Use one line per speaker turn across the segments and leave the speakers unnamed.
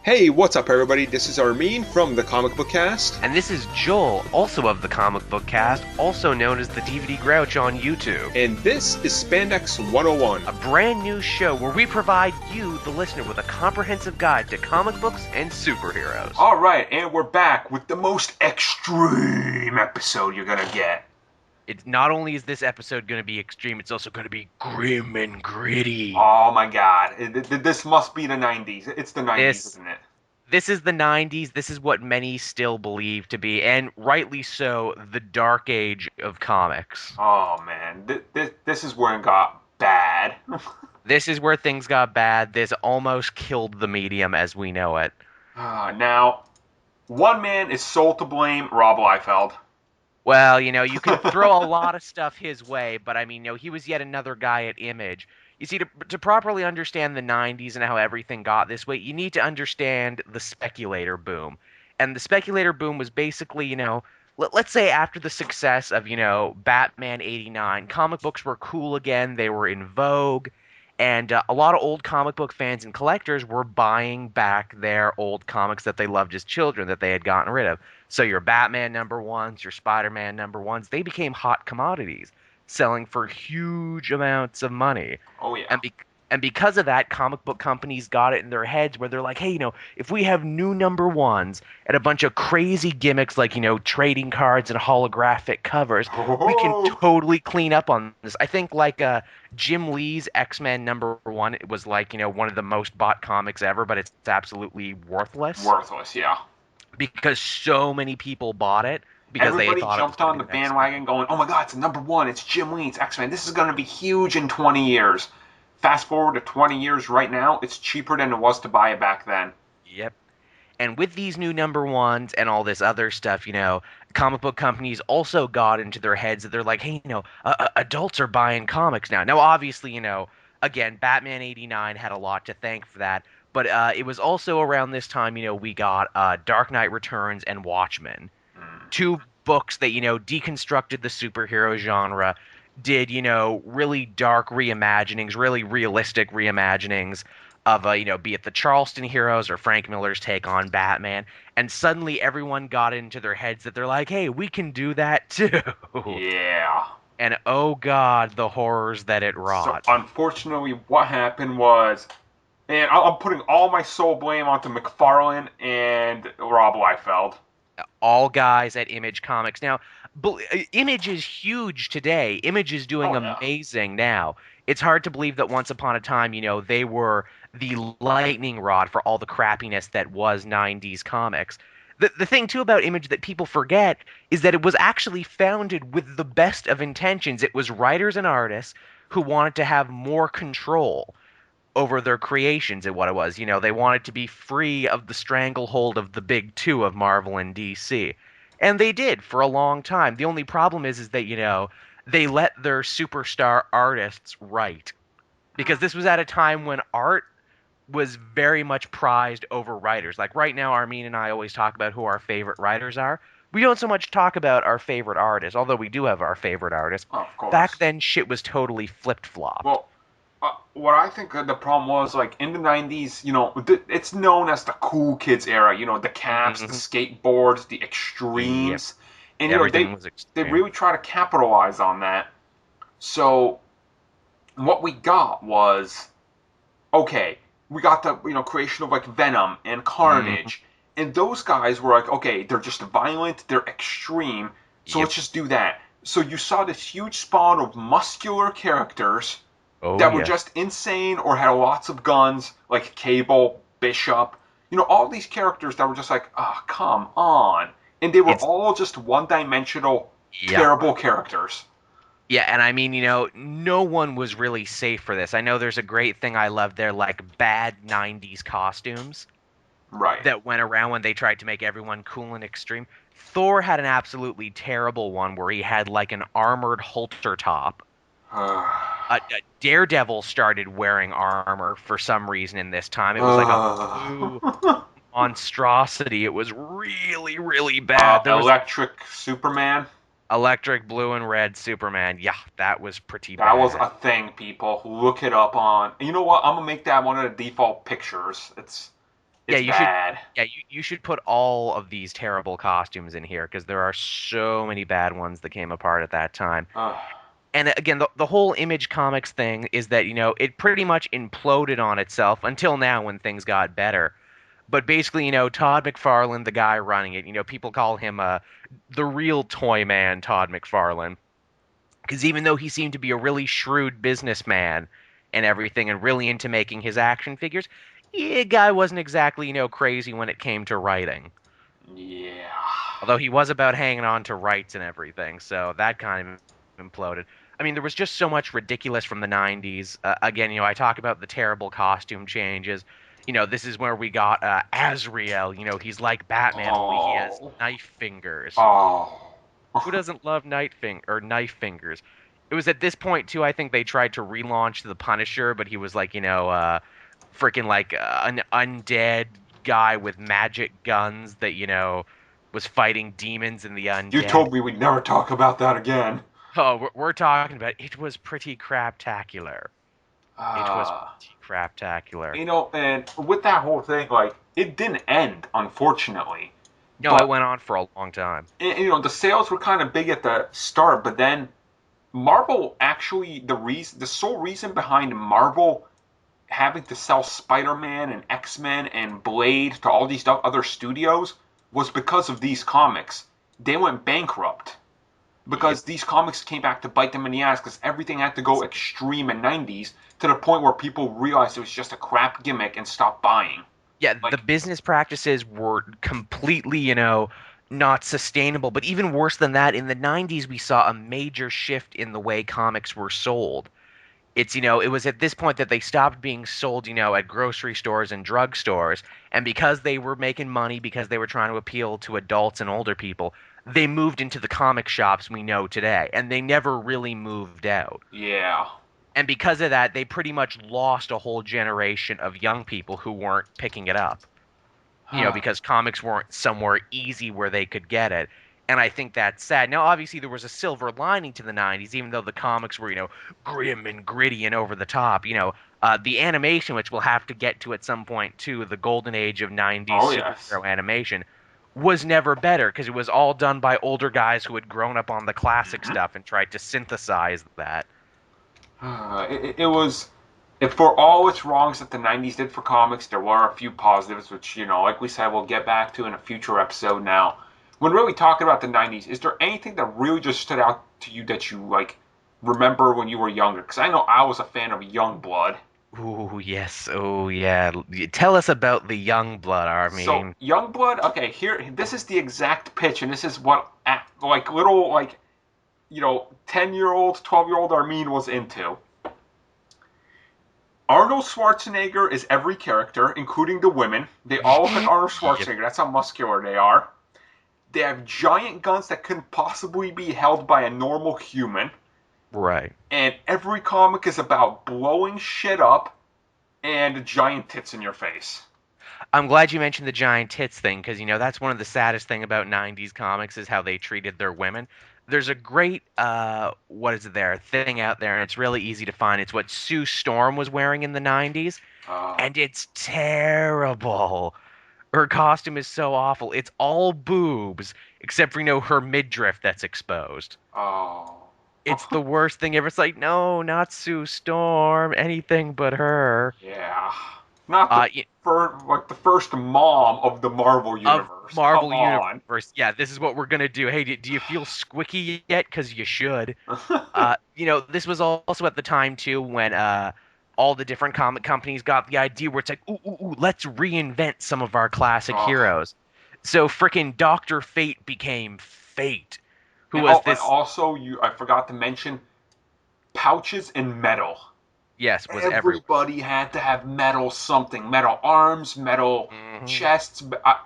Hey, what's up everybody? This is Armin from the Comic Book Cast.
And this is Joel, also of the Comic Book Cast, also known as the DVD Grouch on YouTube.
And this is Spandex 101.
A brand new show where we provide you, the listener, with a comprehensive guide to comic books and superheroes.
Alright, and we're back with the most extreme episode you're gonna get.
It's not only is this episode going to be extreme, it's also going to be grim and gritty.
Oh my god, this must be the 90s. It's the 90s, isn't it?
This is the 90s. This is what many still believe to be, and rightly so, the dark age of comics.
Oh man, this is where it got bad.
This is where things got bad. This almost killed the medium as we know it.
Now, one man is sole to blame, Rob Liefeld.
Well, you can throw a lot of stuff his way, but I mean, he was yet another guy at Image. You see, to properly understand the 90s and how everything got this way, you need to understand the Speculator Boom. And the Speculator Boom was basically, let's say after the success of, Batman 89, comic books were cool again, they were in vogue, and a lot of old comic book fans and collectors were buying back their old comics that they loved as children that they had gotten rid of. So your Batman #1s, your Spider-Man #1s, they became hot commodities, selling for huge amounts of money.
Oh yeah.
And because of that, comic book companies got it in their heads where they're like, hey, if we have new #1s and a bunch of crazy gimmicks like, trading cards and holographic covers, we can totally clean up on this. I think like Jim Lee's X-Men #1, it was like, one of the most bought comics ever, but it's absolutely worthless.
Worthless, yeah.
Because so many people bought it. Because
everybody
they thought
jumped on the bandwagon going, oh my god, it's #1, it's Jim Lee, it's X-Men, this is going to be huge in 20 years. Fast forward to 20 years right now, it's cheaper than it was to buy it back then.
Yep. And with these new #1s and all this other stuff, comic book companies also got into their heads that they're like, hey, adults are buying comics now. Now, obviously, again, Batman 89 had a lot to thank for that. But it was also around this time, we got Dark Knight Returns and Watchmen. Two books that, deconstructed the superhero genre, did, really dark reimaginings, really realistic reimaginings of, be it the Charleston Heroes or Frank Miller's take on Batman. And suddenly everyone got into their heads that they're like, hey, we can do that too.
Yeah.
And oh god, the horrors that it wrought.
So unfortunately, what happened was, and I'm putting all my sole blame onto McFarlane and Rob Liefeld.
All guys at Image Comics. Now, Image is huge today. Image is doing amazing now. It's hard to believe that once upon a time, they were the lightning rod for all the crappiness that was 90s comics. The thing, too, about Image that people forget is that it was actually founded with the best of intentions. It was writers and artists who wanted to have more control over their creations and what it was. They wanted to be free of the stranglehold of the big two of Marvel and DC. And they did for a long time. The only problem is that, they let their superstar artists write. Because this was at a time when art was very much prized over writers. Like right now, Armin and I always talk about who our favorite writers are. We don't so much talk about our favorite artists, although we do have our favorite artists.
Of course.
Back then, shit was totally flipped-flopped.
Well, what I think the problem was, like, in the 90s, it's known as the cool kids era, the caps, the skateboards, the extremes. Yep. And,
everything was extreme.
They really try to capitalize on that. So, what we got was, okay, we got the, creation of, like, Venom and Carnage. And those guys were like, okay, they're just violent, they're extreme, so let's just do that. So you saw this huge spawn of muscular characters that were just insane or had lots of guns, like Cable, Bishop. All these characters that were just like, oh, come on. And they were all just one-dimensional, terrible characters.
Yeah, and I mean, no one was really safe for this. I know there's a great thing I love there, like bad 90s costumes.
Right.
That went around when they tried to make everyone cool and extreme. Thor had an absolutely terrible one where he had like an armored halter top. Daredevil started wearing armor for some reason in this time. It was like a blue monstrosity. It was really, really bad.
Electric Superman.
Electric blue and red Superman. Yeah, that was pretty bad.
That was a thing, people. Look it up on... You know what? I'm going to make that one of the default pictures.
Yeah,
It's bad.
you should put all of these terrible costumes in here because there are so many bad ones that came apart at that time.
Ugh.
And again, the whole Image Comics thing is that, it pretty much imploded on itself until now when things got better. But basically, Todd McFarlane, the guy running it, people call him the real toy man, Todd McFarlane. Because even though he seemed to be a really shrewd businessman and everything and really into making his action figures, yeah, guy wasn't exactly, crazy when it came to writing.
Yeah.
Although he was about hanging on to rights and everything, so that kind of imploded. I mean, there was just so much ridiculous from the 90s. Again, I talk about the terrible costume changes. This is where we got Azrael. He's like Batman, only he has
Oh.
knife fingers.
Oh.
Who doesn't love knife fingers? It was at this point too. I think they tried to relaunch the Punisher, but he was like freaking like an undead guy with magic guns that was fighting demons and the
You
undead.
told me we'd never talk about that again.
Oh, we're talking about it was pretty craptacular. It was
Uh,
pretty craptacular.
and with that whole thing, like, it didn't end, unfortunately.
No, it
But,
went on for a long time.
the sales were kind of big at the start, but then Marvel actually, the sole reason behind Marvel having to sell Spider-Man and X-Men and Blade to all these other studios was because of these comics. They went bankrupt
Yep.
because these comics came back to bite them in the ass because everything had to go extreme in '90s to the point where people realized it was just a crap gimmick and stopped buying.
Yeah, the
Like,
business practices were completely, not sustainable. But even worse than that, in the 90s, we saw a major shift in the way comics were sold. It was at this point that they stopped being sold, at grocery stores and drugstores. And because they were making money, because they were trying to appeal to adults and older people, they moved into the comic shops we know today. And they never really moved out.
yeah.
And because of that, they pretty much lost a whole generation of young people who weren't picking it up. Because comics weren't somewhere easy where they could get it. And I think that's sad. Now, obviously, there was a silver lining to the 90s, even though the comics were, grim and gritty and over the top. The animation, which we'll have to get to at some point, too, the golden age of 90s
Oh yes.
superhero animation, was never better because it was all done by older guys who had grown up on the classic
Mhm.
stuff and tried to synthesize that.
It was, if for all its wrongs that the '90s did for comics, there were a few positives, which like we said, we'll get back to in a future episode. Now, when really talking about the '90s, is there anything that really just stood out to you that you like remember when you were younger? Because I know I was a fan of Youngblood.
Ooh, yes. Oh, yeah. Tell us about the young blood,
So
Armin.
Youngblood, okay, here this is the exact pitch, and this is what like little 10-year-old, 12-year-old Armin was into. Arnold Schwarzenegger is every character, including the women. They all look like Arnold
Yep.
Schwarzenegger. That's how muscular they are. They have giant guns that couldn't possibly be held by a normal human.
Right.
And every comic is about blowing shit up and giant tits in your face.
I'm glad you mentioned the giant tits thing because that's one of the saddest thing about 90s comics is how they treated their women. There's a great what is it there thing out there and it's really easy to find. It's what Sue Storm was wearing in the 90s
Uh,
and it's terrible. Her costume is so awful. It's all boobs except for her midriff that's exposed.
oh.
It's the worst thing ever. It's like, no, not Sue Storm, anything but her.
Yeah. Not the
Uh,
the first mom of the Marvel
of
universe. Come
Marvel
on.
Universe. Yeah, this is what we're gonna do. Hey, do you feel squicky yet? Because you should. This was also at the time too when all the different comic companies got the idea where it's like, ooh, let's reinvent some of our classic
Oh.
heroes. So frickin' Doctor Fate became Fate, who
And,
was
and
this?
also, I forgot to mention pouches and metal.
Yes, was everywhere.
Everybody had to have metal something, metal arms, metal
Hmm.
chests,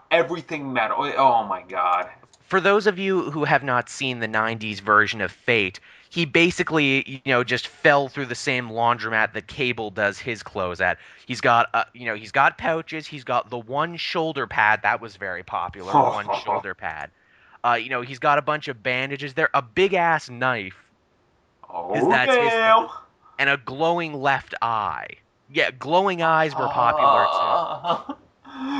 everything metal. Oh my god.
For those of you who have not seen the 90s version of Fate, he basically, just fell through the same laundromat that Cable does his clothes at. He's got pouches, he's got the one shoulder pad, that was very popular, one shoulder pad. He's got a bunch of bandages there, a big ass knife, because
Oh
that's his thing,
damn.
and a glowing left eye. Yeah, glowing eyes were popular too.
Ah.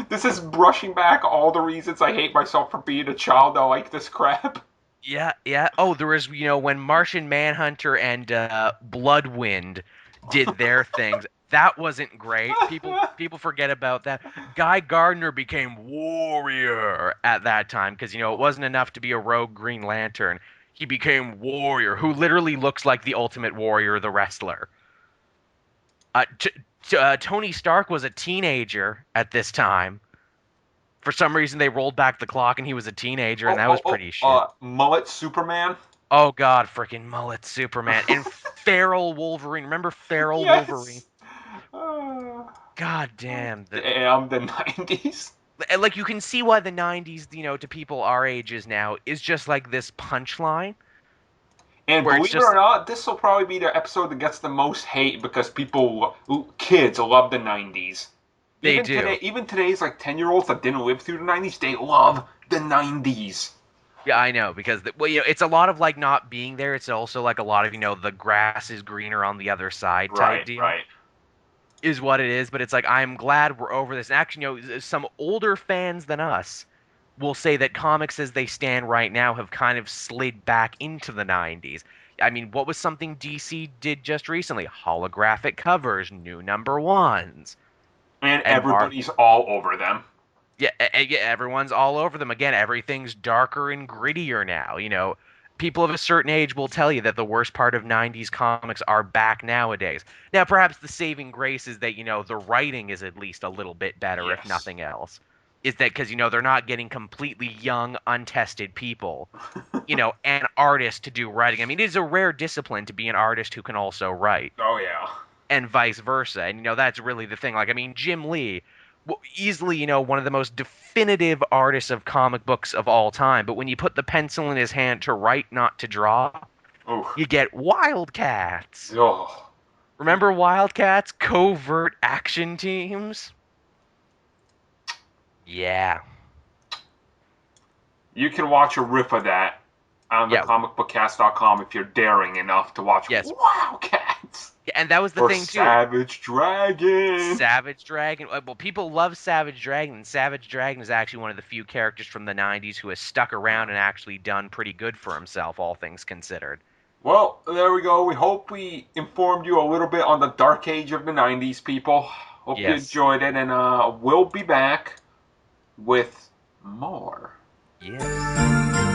This is brushing back all the reasons I hate myself for being a child. I like this crap.
Yeah, yeah. Oh, there was, when Martian Manhunter and Bloodwind did their things. That wasn't great. People forget about that. Guy Gardner became Warrior at that time because, it wasn't enough to be a rogue Green Lantern. He became Warrior, who literally looks like the Ultimate Warrior, the wrestler. Tony Stark was a teenager at this time. For some reason, they rolled back the clock and he was a teenager, and that was pretty shit.
Mullet Superman.
Oh God, freaking mullet Superman and feral Wolverine. Remember feral Wolverine?
Yes. Uh,
God damn.
Damn the 90s.
Like you can see why the 90s, to people our ages now is just like this punchline
And
where it's
believe it or
just
not, this will probably be the episode that gets the most hate because kids love the 90s.
they do.
Even today's like 10-year-olds that didn't live through the 90s, they love the 90s.
Yeah, I know because it's a lot of like not being there. It's also like a lot of the grass is greener on the other side type deal.
Right.
Is what it is, but it's like I'm glad we're over this. And actually, some older fans than us will say that comics as they stand right now have kind of slid back into the 90s. I mean, what was something DC did just recently? Holographic covers, new number ones.
And
And
everybody's all over them.
yeah, yeah, everyone's all over them again. Everything's darker and grittier now. People of a certain age will tell you that the worst part of 90s comics are back nowadays. Now, perhaps the saving grace is that, the writing is at least a little bit better, if
Yes.
nothing else. Is that because, they're not getting completely young, untested people, an artist to do writing. I mean, it is a rare discipline to be an artist who can also write,
Oh, yeah.
and vice versa. And, that's really the thing. Like, I mean, Jim Lee, easily, one of the most definitive artists of comic books of all time. But when you put the pencil in his hand to write, not to draw,
Oof.
you get Wildcats.
Oh.
Remember Wildcats? Covert action teams? Yeah.
You can watch a riff of that on the
Yeah.
comicbookcast.com if you're daring enough to watch
Yes.
Wildcats.
Yeah, and that was the
Or
thing, too.
Savage Dragon.
Savage Dragon. Well, people love Savage Dragon, and Savage Dragon is actually one of the few characters from the 90s who has stuck around and actually done pretty good for himself, all things considered.
Well, there we go. We hope we informed you a little bit on the dark age of the 90s, people. Hope you
Yes.
enjoyed it, and we'll be back with more.
Yes.